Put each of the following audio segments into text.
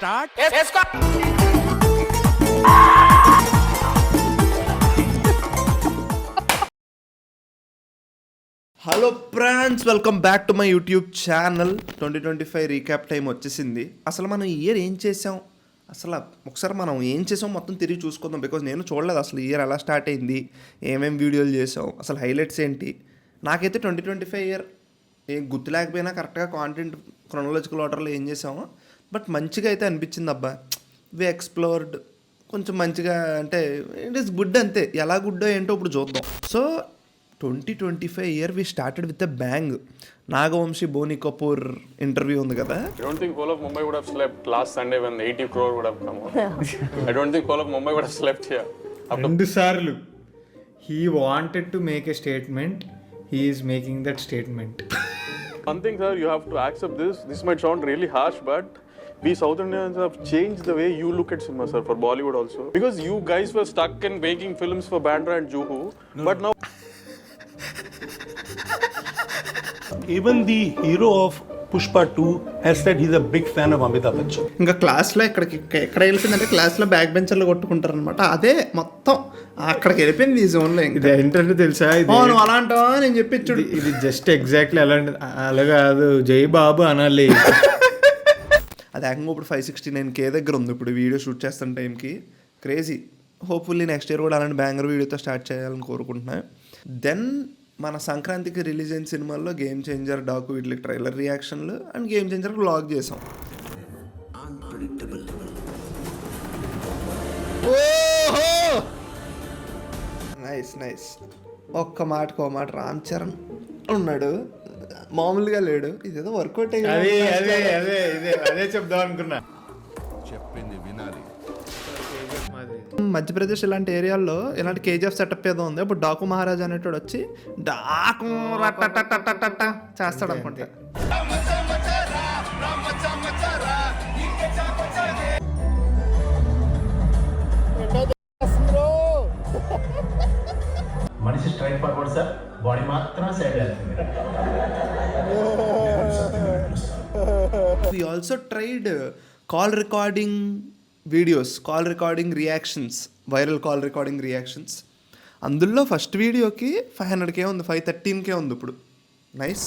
Start. Hello friends, welcome back to my YouTube channel. 2025 recap time వచ్చేసింది. అసలు మనం ఈ ఇయర్ ఏం చేసాం, అసలు ఒకసారి మనం ఏం చేసాం మొత్తం తిరిగి చూసుకుందాం. బికాజ్ నేను చూడలేదు అసలు ఇయర్ ఎలా స్టార్ట్ అయింది, ఏమేమి వీడియోలు చేసాం, అసలు హైలైట్స్ ఏంటి. నాకైతే 2025 ఇయర్ ఏం గుర్తు లేకపోయినా కరెక్ట్గా కాంటెంట్ క్రొనాలజికల్ ఆర్డర్లో ఏం చేసామో బట్ మంచిగా అయితే అనిపించింది. అబ్బా వి ఎక్స్ప్లోర్డ్ కొంచెం మంచిగా, అంటే ఇట్ ఈస్ గుడ్ అంతే. ఎలా గుడ్డో ఏంటో ఇప్పుడు చూద్దాం. So 2025 year we started with a bang. Nagavamsi Boney Kapoor interview ఉంది కదా. I don't think whole of Mumbai would have slept last Sunday when 80 crore would have come out. I don't think whole of Mumbai would have slept here. రెండు సార్లు he wanted to make a statement, he is making that statement. One thing, sir, you have to accept this. This might sound really harsh, but we South Indians have changed the way you look at cinema, sir, for Bollywood also. Because you guys were stuck in making films for Bandra and Juhu, but now even the hero of Pushpa 2 has said he's a big fan of Amitabh Bachchan. ఇంకా క్లాస్లో ఎక్కడ వెళ్ళిపోయిందంటే క్లాస్లో back బెంచర్లు కొట్టుకుంటారు అనమాట. అదే మొత్తం అక్కడికి వెళ్ళిపోయింది ఈ జోన్లో. ఇది ఏంటంటే తెలుసా, ఇది నువ్వు అలా అంటావా నేను చెప్పించుడు. ఇది జస్ట్ ఎగ్జాక్ట్లీ అలాంటి అలా కాదు, జై బాబు అనాలి. అది ఏకంగా ఇప్పుడు 569K దగ్గర ఉంది ఇప్పుడు వీడియో షూట్ చేస్తున్న టైంకి. క్రేజీ. హోప్ఫుల్లీ నెక్స్ట్ ఇయర్ కూడా అలాంటి బ్యాంగర్ వీడియోతో స్టార్ట్ చేయాలని కోరుకుంటున్నాను. దెన్ మన సంక్రాంతికి రిలీజ్ అయిన సినిమాల్లో గేమ్ చేంజర్, డాకు, వీటికి ట్రైలర్ రియాక్షన్లు అండ్ గేమ్ చేంజర్ వ్లాగ్ చేసాం. Nice nice. ఒక్క మాటకు మాట రామ్ చరణ్ ఉన్నాడు, మామూలుగా లేడు. ఇదేదో వర్కౌట్ అదే అదే అదే ఇదే అదే చెప్దాం అనుకున్నా. చెప్పింది వినాలి. మధ్యప్రదేశ్ ఇలాంటి ఏరియాల్లో ఇలాంటి కేజీఎఫ్ సెటప్ ఏదో ఉంది. అప్పుడు డాకు మహారాజ్ అనేటోడు వచ్చి డాకు రట్ట చేస్తాడు అనుకుంటా. మనిషి స్ట్రైట్ ఫార్వర్డ్ సార్, బాడీ మాత్రమే సైడ్ వెళ్తుంది. We also tried call recording videos, call recording reactions, viral call recording reactions. అందులో ఫస్ట్ వీడియోకి 500K ఉంది, 513K ఉంది ఇప్పుడు. Nice.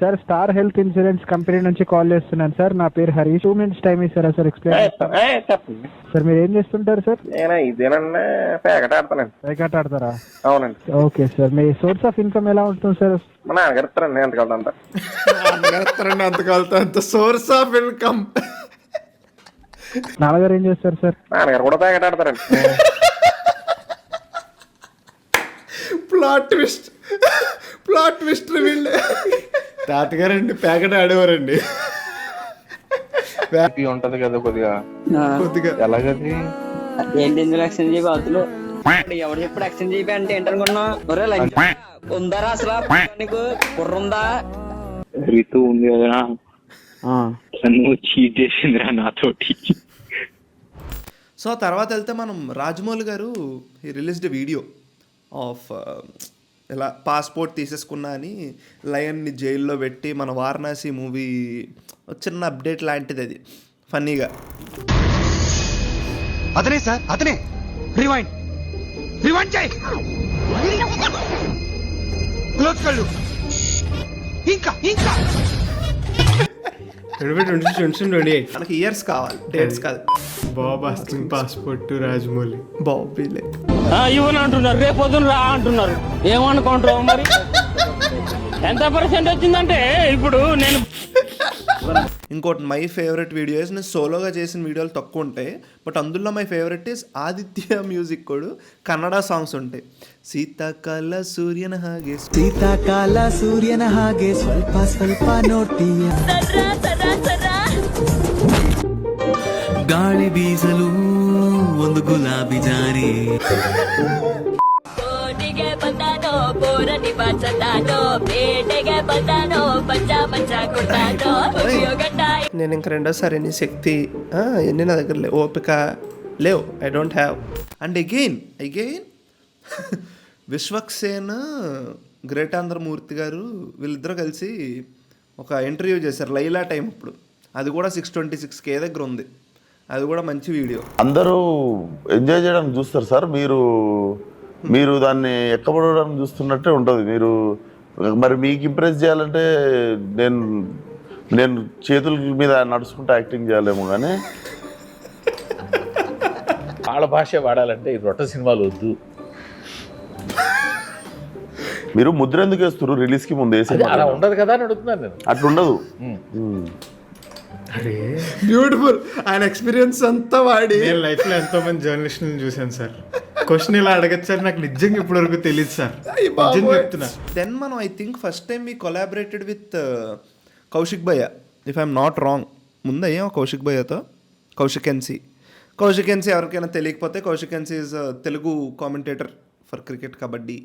Sir, star health insurance company నుంచి కాల్ చేస్తున్నాను సార్. నా పేరు హరీష్. 2 minutes టైం ఇస్తారా సార్? ఎక్స్ప్లెయిన్ చెప్పండి సార్. మీరు ఏం చేస్తుంటారు సార్? నేను ఇదేనండి ప్యాకెట్ ఆడతానండి. ప్యాకెట్ ఆడతారా? అవునండి. Okay sir. Me source of income ఎలా ఉంటుంది సార్? మా నాన్నగారు ఇస్తారండి అంతకాలతో అంత సోర్స్ ఆఫ్ ఇన్కమ్. నాన్నగారు ఏం చేస్తారు సార్? నాన్నగారు కూడా ప్యాకెట్ ఆడతారండి. ప్లాట్ ట్విస్ట్, ప్లాట్ ట్విస్ట్ వీళ్ళు. తాతగారండి ప్యాకెట్ ఆడేవారండి. ఉంటది కదా కొద్దిగా కొద్దిగా ఎలాగది ఏంటి ఇందులో ఎక్స్చేంజ్ చేయి బాతులు ఎవరు ఎప్పుడు ఎక్స్చేంజ్ చేయి అంటే ఏంటనుకున్నా? ఉందారా అసలు నీకు కుర్రుందా? రితు ఉంది కదా, నువ్వు చీట్ చేసిందిరా నాతోటి. సో తర్వాత వెళ్తే మనం రాజమౌళి గారు ఈ రిలీజ్డ్ వీడియో ఆఫ్ ఇలా పాస్పోర్ట్ తీసేసుకున్నా అని లయన్ని జైల్లో పెట్టి మన వారణాసి మూవీ చిన్న అప్డేట్ లాంటిది. అది ఫన్నీగా. అతనే సార్, అతనే. రివైండ్ రివైండ్ చేయి. క్లోజ్ కళ్ళు. ఇంకా ఇంకా 2028 మనకి ఇయర్స్ కావాలి, డేట్స్ కాదు. బాబా పాస్పోర్ట్ రాజమౌళి. బాబీలే ఇవ్వని అంటున్నారు, రేపు పొద్దున రా అంటున్నారు. ఏమనుకుంటావు మరి? ఎంత పర్సెంట్ వచ్చిందంటే ఇప్పుడు నేను ఇంకోటి మై ఫేవరెట్ వీడియోస్, నేను సోలోగా చేసిన వీడియోలు తక్కువ ఉంటాయి బట్ అందులో my favourite is Aditya music కూడా కన్నడ సాంగ్స్ ఉంటాయి. శీతాకాల సూర్యన ಹಾಗೆ, శీతాకాల సూర్యన ಹಾಗೆ ಸ್ವಲ್ಪ ಸ್ವಲ್ಪ ನೋಡ್ತೀಯ, ಗಾಳಿ ಬೀಸಲು ಒಂದು ಗುಲಾಬಿ ಜಾರಿ. నేను ఇంక రెండోసారి నీ శక్తి ఎన్ని నా దగ్గర లేవు, ఓపిక లేవు, I don't have. And again Vishwaksen, గ్రేటాంధ్రమూర్తి గారు వీళ్ళిద్దరూ కలిసి ఒక ఇంటర్వ్యూ చేశారు లైలా టైం. ఇప్పుడు అది కూడా 626K దగ్గర ఉంది. అది కూడా మంచి వీడియో. అందరూ ఎంజాయ్ చేయడానికి చూస్తారు సార్, మీరు దాన్ని ఎక్కబడడానికి చూస్తున్నట్టే ఉంటుంది. మీరు మరి మీకు ఇంప్రెస్ చేయాలంటే నేను చేతుల మీద నడుచుకుంటూ యాక్టింగ్ చేయాలేమో కానీ వాళ్ళ భాష వాడాలంటే ఈ రొట్ట సినిమాలు వద్దు. మీరు ముద్ర ఎందుకు వేస్తారు రిలీజ్కి ముందు వేసి? అలా ఉండదు కదా అని అడుగుతున్నాను నేను. అట్లుండదు. అరే బ్యూటిఫుల్. ఆయన ఎక్స్పీరియన్స్ అంతా వాడి. నేను లైఫ్లో ఎంతో మంది జర్నలిస్టులను చూశాను సార్. క్వశ్చన్ ఇలా అడగచ్చు సార్, నాకు నిజంగా ఇప్పటివరకు తెలియదు సార్. నిజంగా చెప్తున్నా. దెన్ మనం I think first time we collaborated with Kaushik భయ్య, ఇఫ్ ఐఎమ్ నాట్ రాంగ్. ముందు అయ్యాం కౌశిక్ భయ్యతో. కౌశిక్ ఎన్సీ ఎవరికైనా తెలియకపోతే Kaushik NC is Telugu commentator for cricket, kabaddi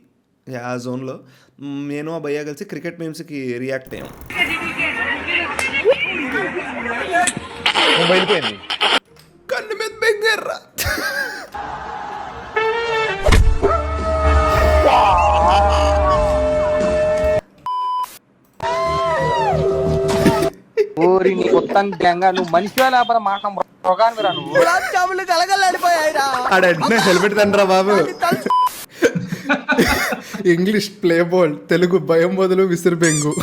ఆ జోన్లో. నేను ఆ భయ్య కలిసి క్రికెట్ మీమ్స్కి రియాక్ట్ అయ్యాం. వెళ్ళిపోయింది కన్ను మీద బెంగర్రా. ఊరి నీ మొత్తం గంగా నువ్వు మనిషివా లేకపోతే మాట మృగాన్ని రా నువ్వు. హెల్మెట్ తండ్రా బాబు. ఇంగ్లీష్ ప్లే బాల్, తెలుగు భయం బదులు విసిరి బెంగు.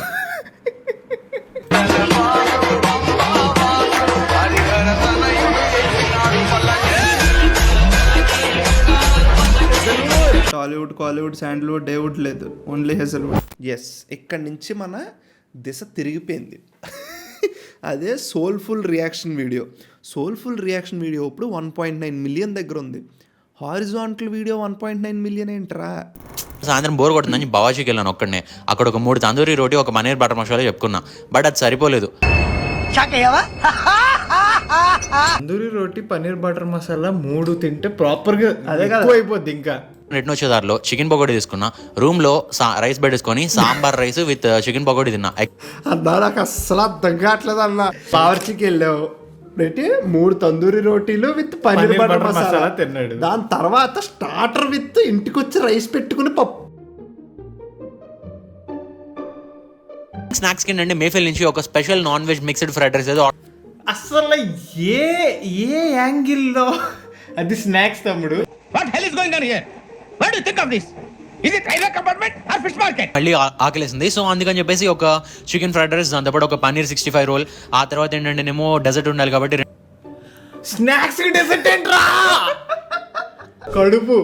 కాలీవుడ్ శాండల్వుడ్ డేవుడ్ లేదు, ఓన్లీ హెజల్వుడ్. ఎస్, ఇక్కడి నుంచి మన దిశ తిరిగిపోయింది. అదే సోల్ఫుల్ రియాక్షన్ వీడియో. ఇప్పుడు 1.9 మిలియన్ దగ్గర ఉంది. హారిజాంటల్ వీడియో 1.9 మిలియన్ ఏంట్రా? సాయంత్రం బోర్ కొడుతుందని బవాజీకి వెళ్ళాను ఒక్కడనే. అక్కడ ఒక 3 తందూరి రోటీ, ఒక పనీర్ బటర్ మసాలా చెప్పుకున్నా, బట్ అది సరిపోలేదు. తందూరి రోటీ, పన్నీర్ బటర్ మసాలా 3 తింటే ప్రాపర్గా అదే కదా అయిపోద్ది. ఇంకా రిటర్న్ వచ్చే దారిలో చికెన్ పకోడీ తీసుకున్నా. రూమ్లో రైస్ పెట్టేసుకొని sambar rice with chicken pakodi తిన్నా. అన్నా నాకు అస్సలు అర్థం కావట్లేదు అన్న. పావర్చికి వెళ్ళావు, 3 తందూరి రోటీలు విత్ పన్నీర్ బటర్ మసాలా తిన్నాడు. దాని తర్వాత స్టార్టర్ విత్ ఇంటికి వచ్చి రైస్ పెట్టుకుని పప్పు. స్నాక్స్ కింద అండి మేఫిల్ నుంచి ఒక special non veg mixed fried rice ఏదో. అసలు ఏ యాంగిల్లో అది స్నాక్స్ తమ్ముడు. మళ్ళీ ఆకలేసింది, సో అందుకని చెప్పేసి ఒక చికెన్ ఫ్రైడ్ రైస్, దాంతోపాటు ఒక పన్నీర్ 65 రోల్. ఆ తర్వాత ఏంటంటే నేమో డెజర్ట్ ఉండాలి కాబట్టి స్నాక్స్ డెజర్ట్ ఏంట్రా, కడుపు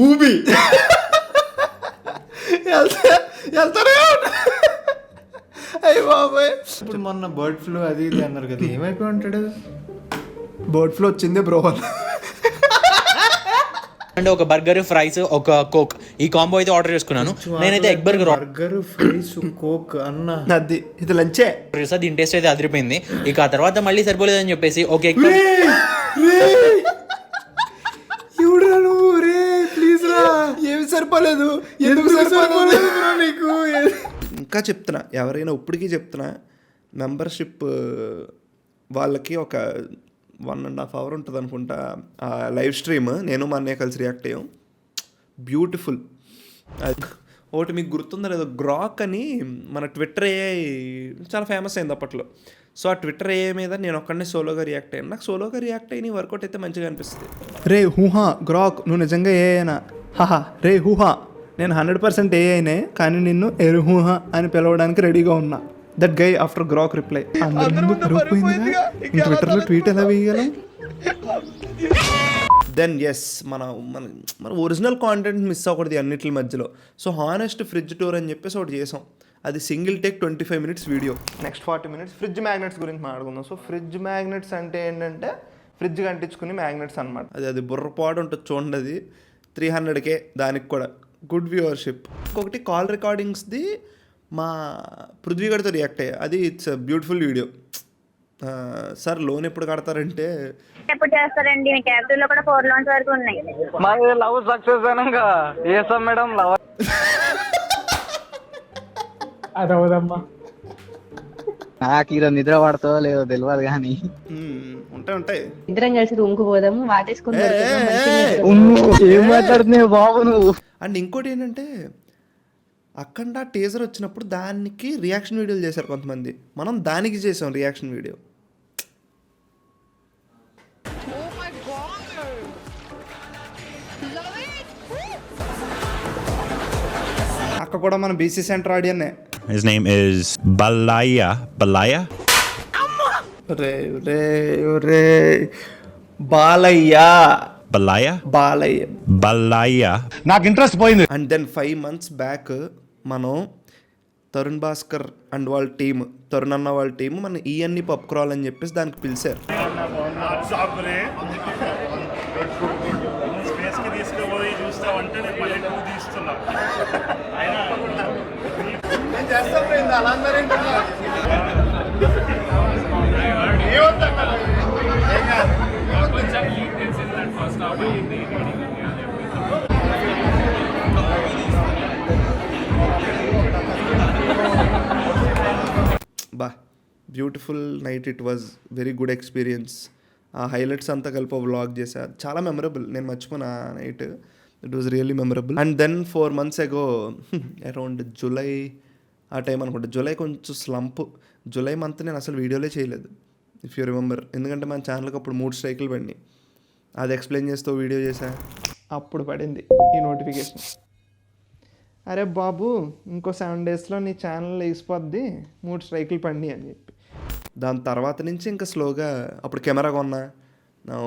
ఊబి వెళ్తారే. అయ్యి బాబాయ్, ఇప్పుడు మొన్న బర్డ్ ఫ్లూ అది ఇది అన్నారు కదా, ఏమైపోయి ఉంటాడు? బర్డ్ ఫ్లూ వచ్చిందే బ్రో. అంటే ఒక బర్గర్, ఫ్రైస్, ఒక కోక్, ఈ కాంబో అయితే ఆర్డర్ చేసుకున్నాను. నేనైతే ఎగ్ బర్గర్, ఫ్రైస్, కోక్ అన్న అది ఇది లంచే. దీని టేస్ట్ అయితే అదిరిపోయింది. ఇక ఆ తర్వాత మళ్ళీ సరిపోలేదని చెప్పేసి ఒక ఎగ్. ప్లీజ్ రా, ఏమి సరిపోలేదు, ఎందుకు సరిపోలేదు నీకు? ఇంకా చెప్తున్నా, ఎవరైనా ఇప్పటికీ చెప్తున్నా, మెంబర్షిప్ వాళ్ళకి ఒక 1.5 hours ఉంటుంది అనుకుంటా ఆ లైవ్ స్ట్రీమ్. నేను మా అన్నయ్య కలిసి రియాక్ట్ అయ్యాం. బ్యూటిఫుల్. ఒకటి మీకు గుర్తుందో లేదో, గ్రాక్ అని మన ట్విట్టర్ ఏఐ చాలా ఫేమస్ అయింది అప్పట్లో. సో ఆ ట్విట్టర్ ఏఐ మీద నేను ఒక్కడనే సోలోగా రియాక్ట్ అయ్యాను. నాకు సోలోగా రియాక్ట్ అయిన వర్కౌట్ అయితే మంచిగా అనిపిస్తుంది. రే హూహా గ్రాక్, నువ్వు నిజంగా ఏఐనా? హాహా రే హూహా, నేను 100% ఏఐనే, కానీ నిన్ను ఎరుహూహా అని పిలవడానికి రెడీగా ఉన్నా. That guy after Grok reply. ట్విట్టర్లో ట్వీట్ ఎలా వేయగలం? దెన్ ఎస్, మన ఒరిజినల్ కాంటెంట్ మిస్ అవ్వకూడదు అన్నిటి మధ్యలో. సో హానెస్ట్ ఫ్రిడ్జ్ టూర్ అని చెప్పేసి ఒకటి చేసాం. అది single take 25 minutes video. Next 40 minutes fridge magnets గురించి మాట్లాడుకుందాం. సో ఫ్రిడ్జ్ మ్యాగ్నెట్స్ అంటే ఏంటంటే ఫ్రిడ్జ్ కంటించుకుని మ్యాగ్నెట్స్ అనమాట. అది బుర్రపాడు ఉంటుంది చూడండి. అది 300K దానికి కూడా గుడ్ వ్యూవర్షిప్. ఇంకొకటి కాల్ రికార్డింగ్స్ది మా పృథ్వీ గారితో రియాక్ట్ అయ్యా. అది it's beautiful video. Sir loan ఎప్పుడు కడతారంటే ఎప్పుడు చేస్తారండి? మీ క్యాపిటల్లో కూడా 4 loans వరకు ఉన్నాయి. మాది లవ్ సక్సెస్ అయినాక ఏసాం మేడం లవ్. అదవుదమ్మా, నాకు ఈరోజు నిద్ర పడతావో లేదో తెలియదు కానీ ఉంటాయి. ఇద్దరం కలిసి రూమ్కి పోదాము, వాటేసుకుంటాం. ఏం మాట్లాడుతున్నావు బాబు నువ్వు? అండ్ ఇంకోటి ఏంటంటే, అఖండ టీజర్ వచ్చినప్పుడు దానికి రియాక్షన్ వీడియోలు చేశారు కొంతమంది. మనం దానికి చేసాం రియాక్షన్ వీడియో. అక్కడ కూడా మన బీసీ సెంటర్ ఆడియన్నే. His name is Balaya. Balaya? రే రే రే బాలయ్య. Balaya? బాలయ్య. Balaya. నాకు ఇంట్రెస్ట్ పోయింది. అండ్ దెన్ 5 months బ్యాక్ మనం తరుణ్ భాస్కర్ అండ్ వాళ్ళ టీమ్, తరుణ్ అన్న వాళ్ళ టీం మన ఈఎన్ని పబ్ క్రాల్ అని చెప్పేసి దానికి పిలిచారు. బా beautiful night, it was very good experience. ఆ హైలైట్స్ అంతా కలిపి వ్లాగ్ చేశారు, చాలా మెమరబుల్. నేను మర్చిపోయిన ఆ night, it was really memorable. And then 4 months ago around July ఆ టైం అనుకుంటా, జూలై కొంచెం స్లంప్. జూలై మంత్ నేను అసలు వీడియోలే చేయలేదు, ఇఫ్ యూ రిమెంబర్. ఎందుకంటే మన ఛానల్కి అప్పుడు 3 స్ట్రైకులు పడినాయి. అది ఎక్స్ప్లెయిన్ చేస్తూ వీడియో చేశా, అప్పుడు పడింది ఈ నోటిఫికేషన్. అరే బాబు, ఇంకో 7 daysలో నీ ఛానల్ వేసిపోద్ది, 3 స్ట్రైకులు పడినాయి అని చెప్పి. దాని తర్వాత నుంచి ఇంకా స్లోగా, అప్పుడు కెమెరా కొన్నా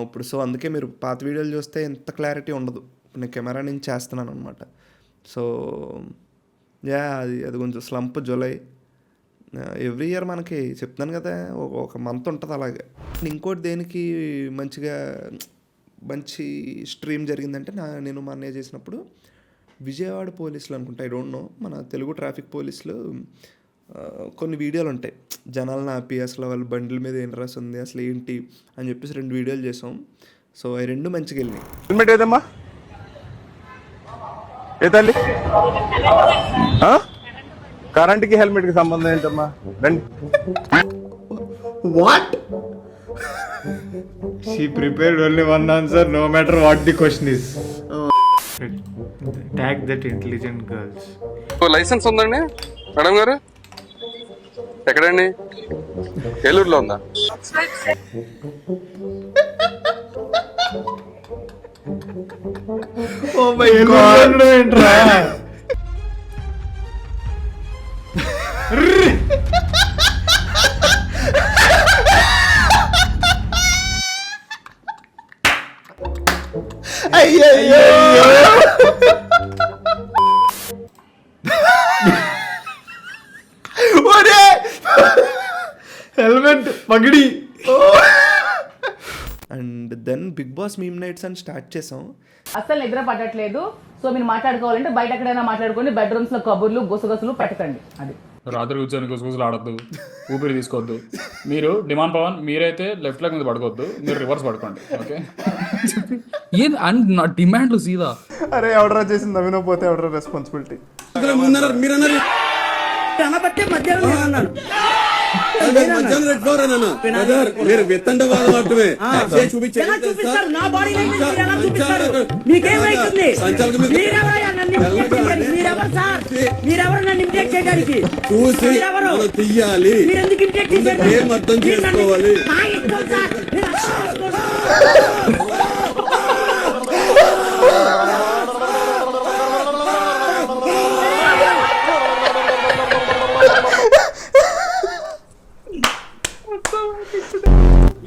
ఇప్పుడు. సో అందుకే మీరు పాత వీడియోలు చూస్తే ఎంత క్లారిటీ ఉండదు. ఇప్పుడు నేను కెమెరా నుంచి చేస్తున్నాను అనమాట. సో యా, అది కొంచెం స్లంప్. జూలై ఎవ్రీ ఇయర్ మనకి చెప్తున్నాను కదా, ఒక మంత్ ఉంటుంది అలాగే. ఇంకోటి దేనికి మంచి స్ట్రీమ్ జరిగిందంటే, నేను మా అన్నయ్య చేసినప్పుడు విజయవాడ పోలీసులు అనుకుంటా, ఐ డోంట్ నో, మన తెలుగు ట్రాఫిక్ పోలీసులు కొన్ని వీడియోలు ఉంటాయి, జనాలను ఆపి అసలు వాళ్ళ బండ్ల మీద ఏం రాస్తుంది అసలు ఏంటి అని చెప్పేసి 2 వీడియోలు చేసాం. సో అవి 2 మంచిగా వెళ్ళినాయి. హెల్మెట్ ఏదమ్మా? ఏ తల్లి, కరెంట్కి హెల్మెట్కి సంబంధం ఏంటమ్మా? రండి. What? She prepared only one answer, no matter what the question is. Tag that intelligent girls. Licence ఉందండి మేడం గారు? ఎక్కడండి? ఏలూరులో ఉందా? Oh my God! ఏంట్రా? అయ్యయ్యో, హెల్మెట్ పగిడి. And then Bigg Boss meme nights అని స్టార్ట్ చేసాం. అసలు నిద్ర పట్టట్లేదు, సో మీరు మాట్లాడుకోవాలంటే బయట ఎక్కడైనా మాట్లాడుకోండి, బెడ్రూమ్స్ లో కబుర్లు గుసగుసలు పెట్టకండి. అది రాత్రి కూర్చొని గుసగుసలు ఆడద్దు, ఊపిరి తీసుకోవద్దు. మీరు డిమాండ్ పవన్, మీరైతే లెఫ్ట్ లెగ్ మీద పడుకోవద్దు, మీరు రివర్స్ పడుకోండి. ఓకే, ఏం అండ్ డిమాండ్లు సీదా. అరే ఎవడరా చేసింది, నవ్విన పోతే ఎవడరా రెస్పాన్సిబిలిటీ? తీయాలి, అర్థం చేసుకోవాలి.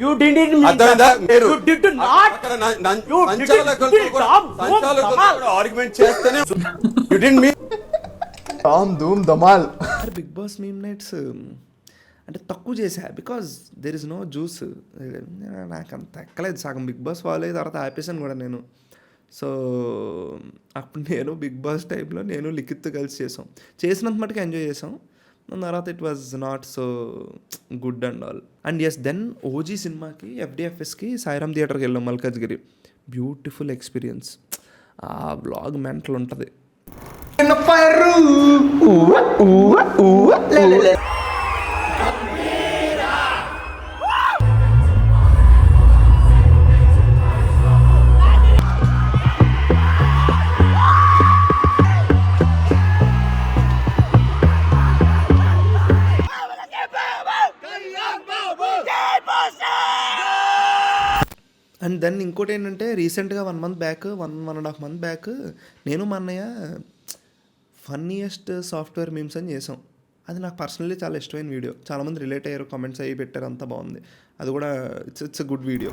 You didn't mean that. You did not. You didn't argument చేస్తేనే you didn't mean టామ్ Dhoom Dhamaal. Bigg Boss meme nights అంటే తక్కువ చేసా, because there is no juice. నాకు అంత ఎక్కలేదు, సగం బిగ్ బాస్ ఫాలో అయిన తర్వాత ఆపేసాను కూడా నేను. సో అప్పుడు నేను బిగ్ బాస్ టైంలో నేను లిఖిత్ కలిసి చేసినంత మటుకు ఎంజాయ్ చేసాం. దాని తర్వాత it was not so good and all. And yes, then OG సినిమాకి FDFSకి సాయిరామ్ థియేటర్కి వెళ్ళాం, మల్కాజ్గిరి. Beautiful experience. ఆ వ్లాగ్ మెంటల్ ఉంటుంది. అండ్ దెన్ ఇంకోటి ఏంటంటే రీసెంట్గా 1 month బ్యాక్ 1.5 month బ్యాక్ నేను మా అన్నయ్య ఫన్నీయెస్ట్ సాఫ్ట్వేర్ మీమ్స్ అని చేసాం. అది నాకు పర్సనల్లీ చాలా ఇష్టమైన వీడియో. చాలామంది రిలేట్ అయ్యారు, కామెంట్స్ అయ్యి పెట్టారు, అంతా బాగుంది. అది కూడా ఇట్స్ గుడ్ వీడియో.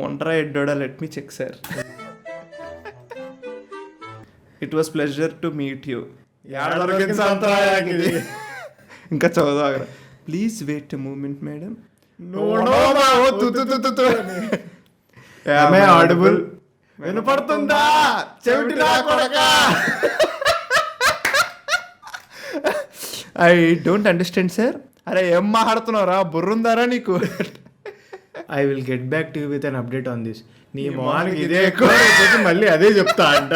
ఒంటరా ఎడ్డోడా let me check sir. It was pleasure to meet you. ఇంకా చదువు. Please wait a moment madam. Audible వినపడుతుందా చెవిటినా కొడకా? I don't understand sir. అరే ఏం మాట్లాడుతున్నారా, బుర్రుందారా నీకు? I will get back to you with an update on this. నీ మార్క్ ఇదే ఎక్కువ మళ్ళీ అదే చెప్తా అంట.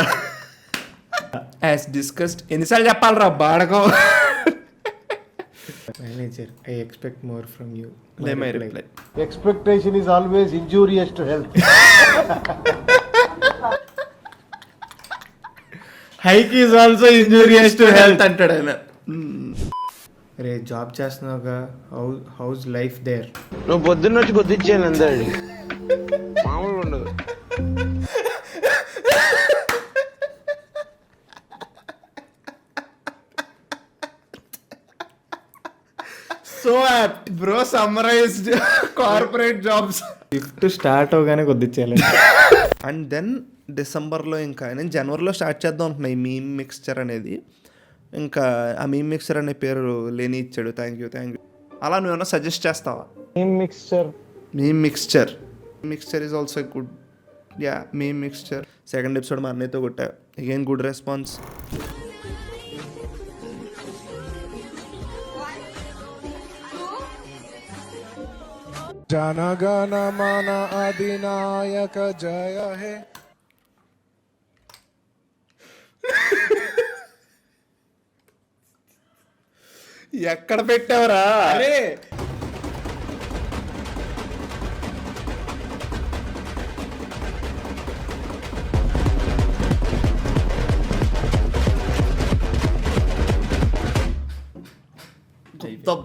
యాజ్ డిస్కస్డ్ ఎన్నిసార్లు చెప్పాలరా బాడకం. Manager, I expect more from you. Let my reply. Expectation is always injurious to health. Hike is also injurious to health అంటాడు ఆయన. రే జాబ్ చేస్తున్నావుగా, హౌస్ లైఫ్ దేర్? నువ్వు పొద్దున్న వచ్చి కొద్దిచ్చాను అందరి మామూలుగా ఉండదు. So apt bro, summarised corporate jobs. Shift start అవగానే కొద్దిచ్చేయాలి. And then డిసెంబర్లో ఇంకా నేను జనవరిలో స్టార్ట్ చేద్దాం అనుకున్నా ఈ మీమ్ మిక్స్చర్ అనేది. ఇంకా ఆ మీమ్ మిక్స్చర్ అనే పేరు లేని ఇచ్చాడు. Thank you. అలా నువ్వేమన్నా సజెస్ట్ చేస్తావా? Meme mixture is also good. Yeah meme mixture. Second episode మా అన్నయ్యతో కొట్టా. Again good response. జనగణ మన అధినాయక జయ హే. ఎక్కడ పెట్టావురా? అరే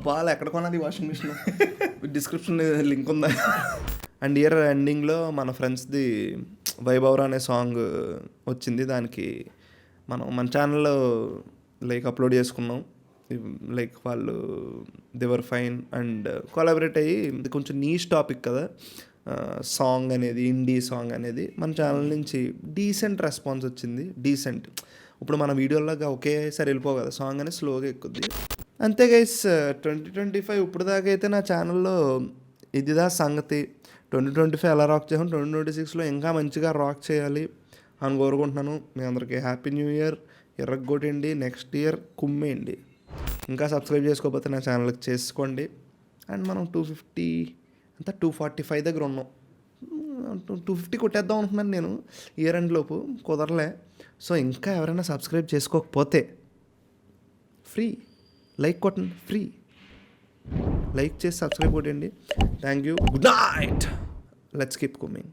బాల్ ఎక్కడ కొన్నది వాషింగ్ మిషన్? డిస్క్రిప్షన్ లింక్ ఉందా? అండ్ ఇయర్ ఎండింగ్లో మన ఫ్రెండ్స్ది వైభవరా అనే సాంగ్ వచ్చింది. దానికి మన ఛానల్లో అప్లోడ్ చేసుకున్నాం. వాళ్ళు దేవర్ ఫైన్ అండ్ కొలాబరేట్ అయ్యి, ఇది కొంచెం నీష్ టాపిక్ కదా సాంగ్ అనేది, ఇండీ సాంగ్ అనేది. మన ఛానల్ నుంచి డీసెంట్ రెస్పాన్స్ వచ్చింది. డీసెంట్. ఇప్పుడు మన వీడియోలాగా ఒకేసారి వెళ్ళిపోవు కదా, సాంగ్ అనేది స్లోగా ఎక్కుద్ది. అంతే గైస్, 2025 ఇప్పుడు దాకా అయితే నా ఛానల్లో ఇదిదా సంగతి. 2025 ఎలా రాక్ చేసాం, 2026లో ఇంకా మంచిగా రాక్ చేయాలి అని కోరుకుంటున్నాను. మీ అందరికీ హ్యాపీ న్యూ ఇయర్. ఎర్రగొట్టండి, నెక్స్ట్ ఇయర్ కుమ్మేయండి. ఇంకా సబ్స్క్రైబ్ చేసుకోకపోతే నా ఛానల్కి చేసుకోండి. అండ్ మనం 245 దగ్గర ఉన్నాం. 250 కొట్టేద్దాం అనుకున్నాను నేను ఇయర్ ఎండ్ లోపు, కుదరలే. సో ఇంకా ఎవరైనా సబ్స్క్రైబ్ చేసుకోకపోతే ఫ్రీ లైక్ కొట్టండి, ఫ్రీ లైక్ చేసి సబ్స్క్రైబ్ కొట్టండి. Thank you. Good night. Let's keep coming.